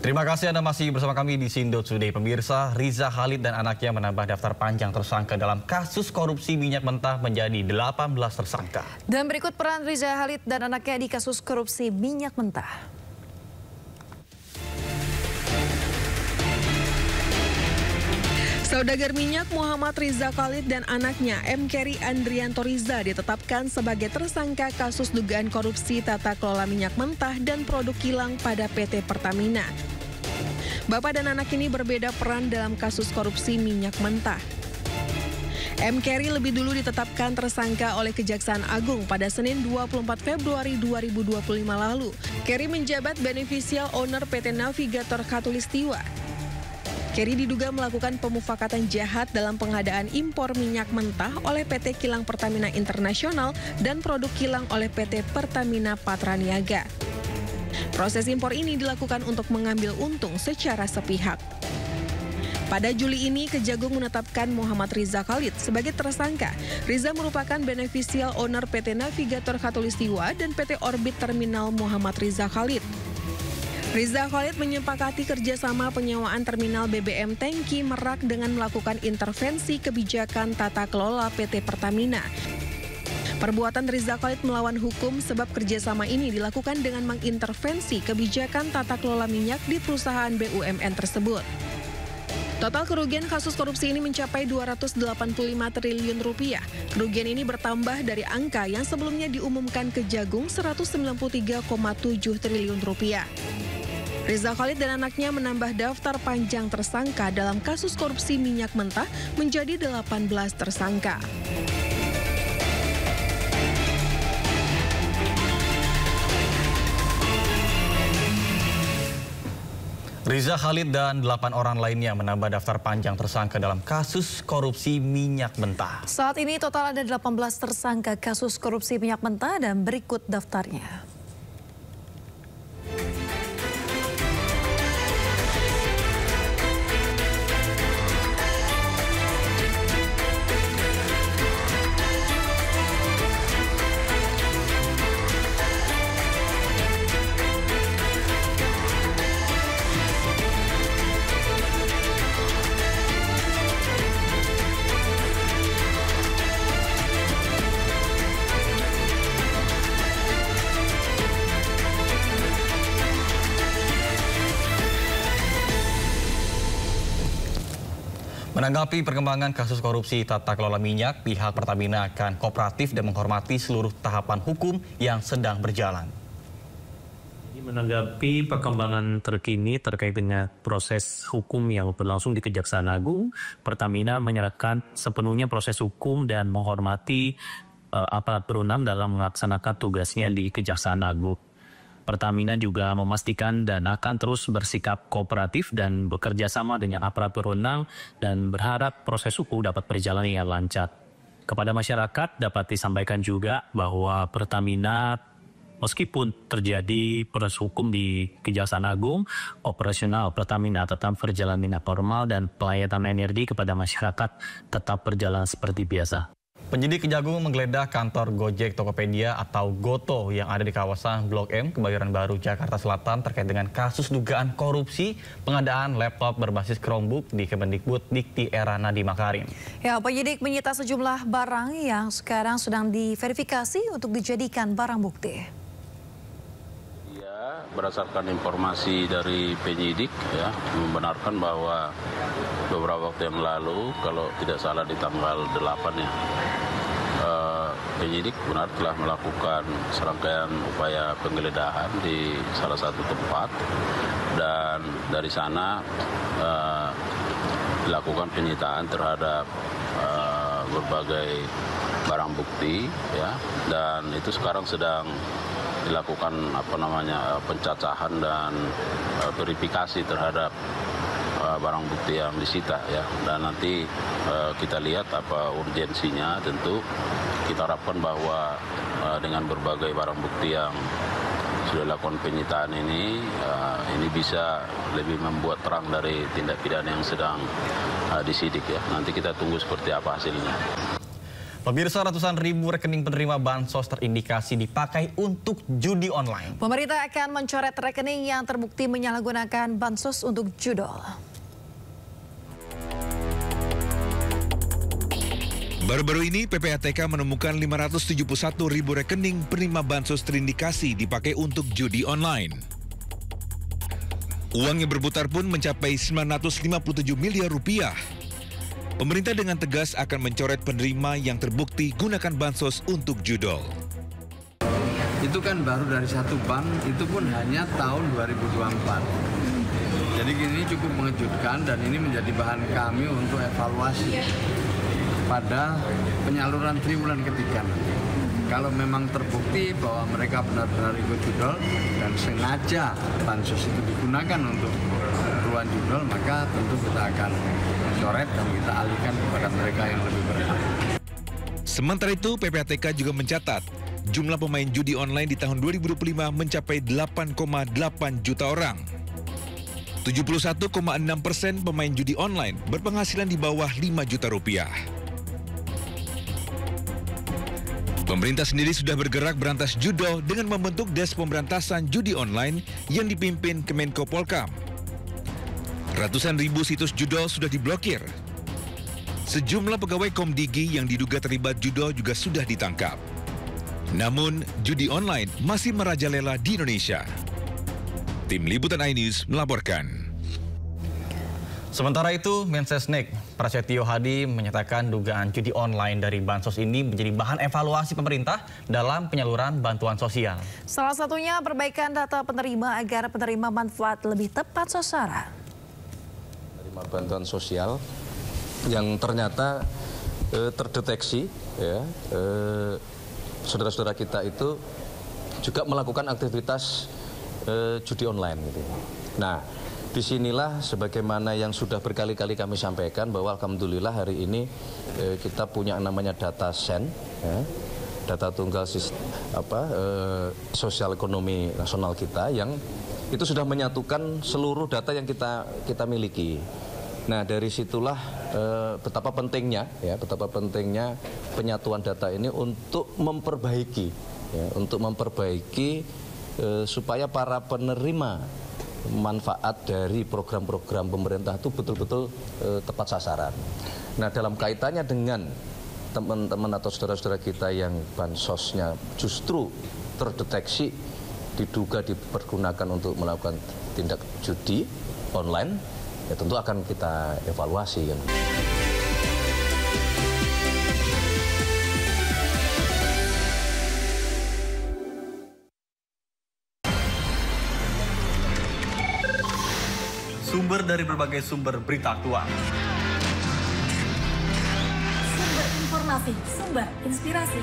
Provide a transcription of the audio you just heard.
Terima kasih Anda masih bersama kami di Sindo Today. Pemirsa, Riza Khalid dan anaknya menambah daftar panjang tersangka dalam kasus korupsi minyak mentah menjadi 18 tersangka. Dan berikut peran Riza Khalid dan anaknya di kasus korupsi minyak mentah. Saudagar minyak Muhammad Riza Khalid dan anaknya M. Keri Andrianto Riza ditetapkan sebagai tersangka kasus dugaan korupsi tata kelola minyak mentah dan produk kilang pada PT Pertamina. Bapak dan anak ini berbeda peran dalam kasus korupsi minyak mentah. M. Keri lebih dulu ditetapkan tersangka oleh Kejaksaan Agung pada Senin 24 Februari 2025 lalu. Keri menjabat beneficial owner PT Navigator Khatulistiwa. Keri diduga melakukan pemufakatan jahat dalam pengadaan impor minyak mentah oleh PT Kilang Pertamina Internasional dan produk kilang oleh PT Pertamina Patraniaga. Proses impor ini dilakukan untuk mengambil untung secara sepihak. Pada Juli ini, Kejagung menetapkan Muhammad Riza Khalid sebagai tersangka. Riza merupakan beneficial owner PT Navigator Khatulistiwa dan PT Orbit Terminal Muhammad Riza Khalid. Riza Khalid menyepakati kerjasama penyewaan terminal BBM Tangki Merak dengan melakukan intervensi kebijakan tata kelola PT Pertamina. Perbuatan Riza Khalid melawan hukum sebab kerjasama ini dilakukan dengan mengintervensi kebijakan tata kelola minyak di perusahaan BUMN tersebut. Total kerugian kasus korupsi ini mencapai 285 triliun rupiah. Kerugian ini bertambah dari angka yang sebelumnya diumumkan Kejagung 193,7 triliun rupiah. Riza Khalid dan anaknya menambah daftar panjang tersangka dalam kasus korupsi minyak mentah menjadi 18 tersangka. Riza Khalid dan 8 orang lainnya menambah daftar panjang tersangka dalam kasus korupsi minyak mentah. Saat ini total ada 18 tersangka kasus korupsi minyak mentah dan berikut daftarnya. Menanggapi perkembangan kasus korupsi tata kelola minyak, pihak Pertamina akan kooperatif dan menghormati seluruh tahapan hukum yang sedang berjalan. Menanggapi perkembangan terkini terkait dengan proses hukum yang berlangsung di Kejaksaan Agung, Pertamina menyerahkan sepenuhnya proses hukum dan menghormati aparat berwenang dalam melaksanakan tugasnya di Kejaksaan Agung. Pertamina juga memastikan dan akan terus bersikap kooperatif dan bekerja sama dengan aparat berwenang dan berharap proses hukum dapat berjalan dengan lancar. Kepada masyarakat dapat disampaikan juga bahwa Pertamina meskipun terjadi proses hukum di Kejaksaan Agung, operasional Pertamina tetap berjalan dengan normal dan pelayanan energi kepada masyarakat tetap berjalan seperti biasa. Penyidik Kejagung menggeledah kantor Gojek Tokopedia atau Goto yang ada di kawasan Blok M, Kebayoran Baru, Jakarta Selatan terkait dengan kasus dugaan korupsi pengadaan laptop berbasis Chromebook di Kemendikbud Dikti Era Nadiem Makarim. Ya, penyidik menyita sejumlah barang yang sekarang sedang diverifikasi untuk dijadikan barang bukti. Berdasarkan informasi dari penyidik membenarkan bahwa beberapa waktu yang lalu, kalau tidak salah di tanggal 8 penyidik benar telah melakukan serangkaian upaya penggeledahan di salah satu tempat dan dari sana dilakukan penyitaan terhadap berbagai barang bukti dan itu sekarang sedang dilakukan pencacahan dan verifikasi terhadap barang bukti yang disita dan nanti kita lihat apa urgensinya. Tentu kita harapkan bahwa dengan berbagai barang bukti yang sudah dilakukan penyitaan ini bisa lebih membuat terang dari tindak pidana yang sedang disidik Nanti kita tunggu seperti apa hasilnya. Pemirsa, ratusan ribu rekening penerima bansos terindikasi dipakai untuk judi online. Pemerintah akan mencoret rekening yang terbukti menyalahgunakan bansos untuk judol. Baru-baru ini PPATK menemukan 571 ribu rekening penerima bansos terindikasi dipakai untuk judi online. Uang yang berputar pun mencapai 957 miliar rupiah. Pemerintah dengan tegas akan mencoret penerima yang terbukti gunakan bansos untuk judol. Itu kan baru dari satu bank, itu pun hanya tahun 2024. Jadi ini cukup mengejutkan dan ini menjadi bahan kami untuk evaluasi pada penyaluran triwulan ketiga nanti. Kalau memang terbukti bahwa mereka benar-benar ikut judol dan sengaja bansos itu digunakan untuk keperluan judol, maka tentu kita akan mencoret dan kita alihkan kepada mereka yang lebih berhak. Sementara itu, PPATK juga mencatat jumlah pemain judi online di tahun 2025 mencapai 8,8 juta orang. 71,6% pemain judi online berpenghasilan di bawah 5 juta rupiah. Pemerintah sendiri sudah bergerak berantas judol dengan membentuk Des Pemberantasan Judi Online yang dipimpin Kemenko Polkam. Ratusan ribu situs judol sudah diblokir. Sejumlah pegawai Komdigi yang diduga terlibat judol juga sudah ditangkap. Namun, judi online masih merajalela di Indonesia. Tim Liputan iNews melaporkan. Sementara itu, Mensesnek Prasetyo Hadi menyatakan dugaan judi online dari bansos ini menjadi bahan evaluasi pemerintah dalam penyaluran bantuan sosial. Salah satunya perbaikan data penerima agar penerima manfaat lebih tepat sasaran. Penerima bantuan sosial yang ternyata terdeteksi, ya, saudara-saudara kita itu juga melakukan aktivitas judi online. Gitu. Nah, disinilah sebagaimana yang sudah berkali-kali kami sampaikan bahwa alhamdulillah hari ini kita punya namanya data SEN, ya, data tunggal sosial ekonomi nasional kita yang itu sudah menyatukan seluruh data yang kita miliki. Nah, dari situlah betapa pentingnya penyatuan data ini untuk memperbaiki, supaya para penerima manfaat dari program-program pemerintah itu betul-betul tepat sasaran. Nah, dalam kaitannya dengan teman-teman atau saudara-saudara kita yang bansosnya justru terdeteksi diduga dipergunakan untuk melakukan tindak judi online, ya tentu akan kita evaluasi. Kan. Sumber dari berbagai sumber berita aktual. Sumber informasi, sumber inspirasi.